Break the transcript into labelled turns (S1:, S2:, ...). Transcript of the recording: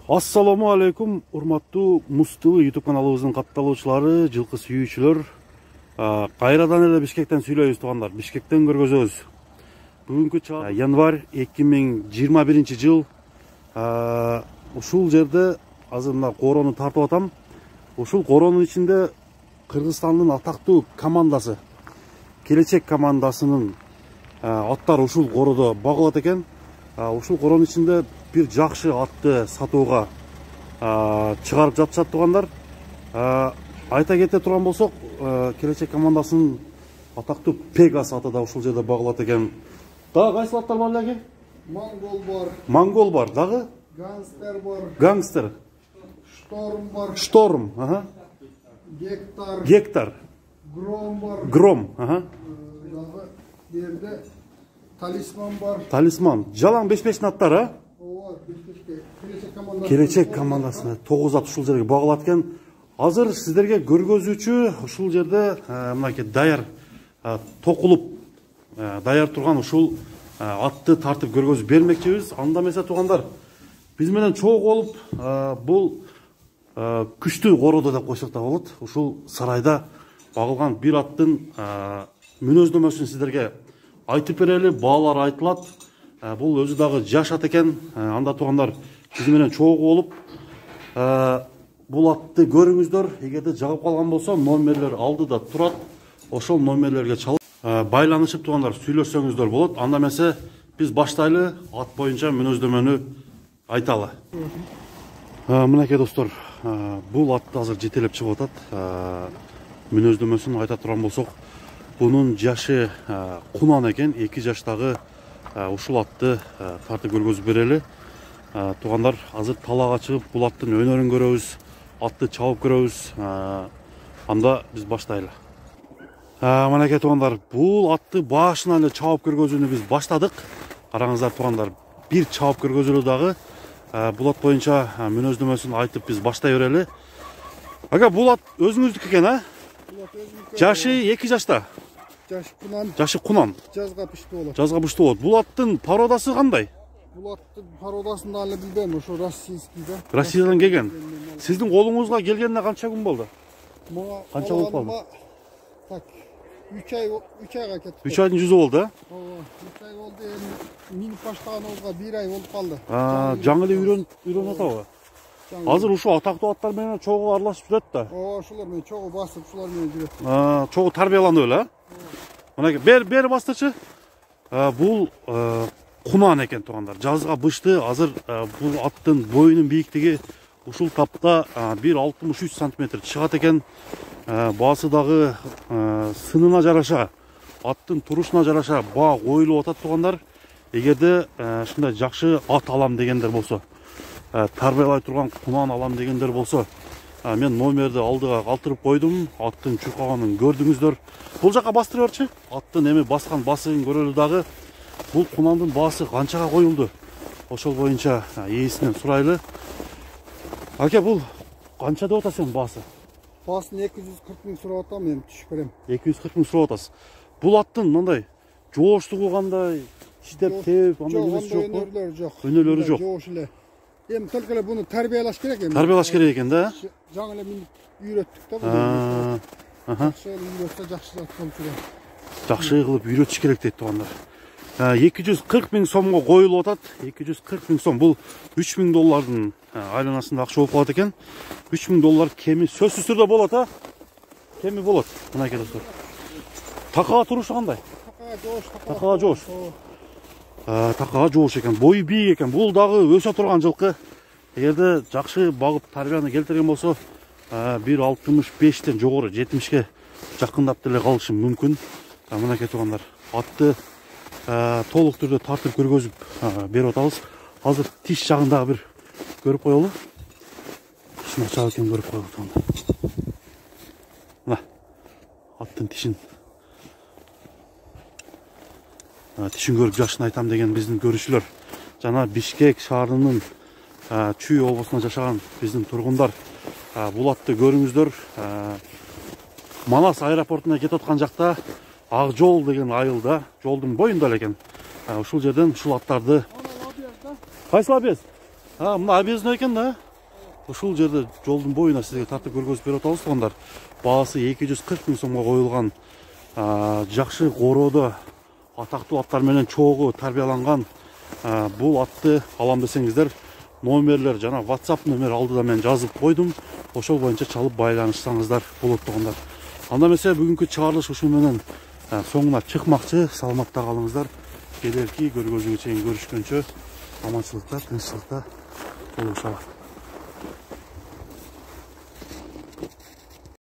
S1: Assalamu алейкум, урматтуу Муз-ТВ YouTube каналыбыздын катталуучулары, жылкы сүйүүчүлөр. Кайрадан эле Бишкектен сүйлөйбүз туугандар. Бишкектен көргөзөбүз. Бүгүнкү январь 2021 жыл. Ушул жерде азыр мына короону тартып атам. Ушул короонун ичинде Кыргызстандын атактуу командасы, Келечек командасынын аттары ушул короодо багылат экен. Ушул короонун ичинде bir жакшы атты сатууга чыгарып жатышат туугандар. Айта кете турган болсок, Келечек командасынын атактуу Пегас аты да ушул жерде багылат экен. Дагы кайсы аттар бар эле?
S2: Монгол бар.
S1: Монгол бар, дагы?
S2: Гангстер бар.
S1: Гангстер.
S2: Шторм бар.
S1: Шторм,
S2: Гектар.
S1: Гектар.
S2: Гром бар.
S1: Гром,
S2: Дагы жерде Талисман бар.
S1: Талисман. Жалаң 5-5 аттар, Келечек командасына 9 ат ушул жерге багылат экен. Азыр сиздерге көргөзүүчү ушул жерде мынакей даяр токулуп даяр турган ушул атты тартып көргөзүп бермекчибиз. Анда эмесе туугандар, биз менен чогуу болуп бул күчтүү короодо деп койсок да болот. Ушул сарайда багылган бир аттын мүнөздөмөсүн сиздерге айтып берели. Баалар айтылат. Бул өзү дагы жаш ат экен. Анда туугандар, биз менен чогуу болуп бул атты көрүңүздөр. Эгерде жагып калган болсо, номерлер алдыда турат. Ошол номерлерге чалып байланышып туугандар сүйлөшсөңүздөр болот. Анда эмесе биз баштайлы, ат боюнча мүнөздөмөнү айталы. Мынакей достор, бул атты азыр жетелеп чыгып атат. Мүнөздөмөсүн айта турган болсок, бунун жашы кунан экен. 2 жаштагы ушул атты тартып көргөзүп берели. Туугандар, азыр талаага чыгып бул аттын өнөрүн көрөбүз, атты чабып көрөбүз. Анда биз баштайлы. Мынакей туугандар, бул атты башынан эле чабып көргөзүүнү биз баштадык. Караңыздар туугандар, бир чабып көргөзүлү дагы. Бул ат боюнча мүнөздөмөсүн айтып биз баштай берели. Ага, бул ат өзүңүздүкү экен, Жашы 2 жашта. Жашы кунан.
S2: Жазга пиштүү болот.
S1: Жазга пиштүү болот. Бул аттын породасы кандай?
S2: Бул аттын пародасын да эле билбейм, ошо российский да.
S1: Россиядан келген. Сиздин колуңузга келгенине канча күн болду? Канча болуп калды?
S2: Так, 3 айга кетти.
S1: 3 айдын жүзү болду,
S2: 3 ай болду. Минип баштаганыбызга 1 ай болуп калды.
S1: Жаңы эле үйрөнүп атабы? Азыр ушул атактуу аттар менен чогуу аралашып жүрөт да.
S2: Ошолор менен чогуу басып, ушулар менен жүрөт.
S1: Чогуу тарбияланып эле, Мынакей бери бастычы. Бул кунан экен туугандар. Жазга бышты. Азыр бул аттын боюнун бийиктиги ушул тапта 1,63 см чыгат экен. Баасы дагы сынына жараша, аттын турушуна жараша баа коюлуп атат туугандар. Эгерде ушундай жакшы ат алам дегендер болсо, тарбиялай турган кунан алам дегендер болсо, мен номерди алдыга калтырып койдум. Аттын чуркаганын көрдүңүздөр. Бул жака бастырып берчи. Аттын эми баскан басыгын көрөлү дагы. Бул кунандын баасы канчага коюлду? Ошол боюнча ээсинен сурайлы. Аке, бул канча деп атасың баасы?
S2: Баасын 240 миң сурап атам, мен түшүп берем.
S1: 240 миң сурап атасыз. Бул аттын мындай жооштугу кандай? Иштеп тебип, андай эмеси жокпу?
S2: Өнөрлөр жок.
S1: Өнөрлөрү жок.
S2: Жоош эле. Эми только эле буну тарбиялаш керек эми.
S1: Тарбиялаш керек экен да?
S2: Жаңы эле минип үйрөттүк да буну. Жакшы үйрөтсө жакшы болот эле. Жакшы
S1: кылып үйрөтүш керек дейт туугандар. 240 миң сомго коюлуп атат. 240 миң сом. Бул 3 миң доллардын айланасында акча болуп калат экен. 3 миң доллар кеми сөзсүз түрдө болот, Кеми болот. Мынакей достор. Такага турушу кандай? Такага жоош. Такага жоош экен. Бою бийик экен. Бул дагы өсө турган жылкы. Эгерде жакшы багып тарбияны келтирген болсо, 1,65тен жогору 70ке жакындап деле калышы мүмкүн. Мынакей туугандар, атты толук түрдө тартып көргөзүп берип атабыз. Азыр тиш жагындагы бир көрүп коелу. Тишин ачабы экен көрүп коелу туугандар. Мына аттын тишин көрүп жашын айтам деген биздин көрүүчүлөр. Жана Бишкек шаарынын Чүй облусунда жашаган биздин тургундар бул атты көрүңүздөр. Манас аэропортуна кетип аткан жакта Ак жол деген айылда, жолдун боюнда экен. Ушул жерден ушул аттарды. Кайсы лабез? Мына объездной экен да. Ушул жерде жолдун боюна сизге тартып көргөзүп берип атабыз тугандар. Баасы 240 000 сомго коюлган жакшы короодо атактуу аттар менен чогуу тарбияланган бул атты алам десеңиздер, номерлер жана WhatsApp номер алдыда мен жазып койдум. Ошол боюнча чалып байланышсаңыздар болот тугандар. Анда эмесе бүгүнкү чыгарылыш ушул менен соңуна чыкмакчы. Саламатта калыңыздар. Келерки көргөзүүгө чейин көрүшкөнчө аманчылыкта, тынччылыкта болушалар.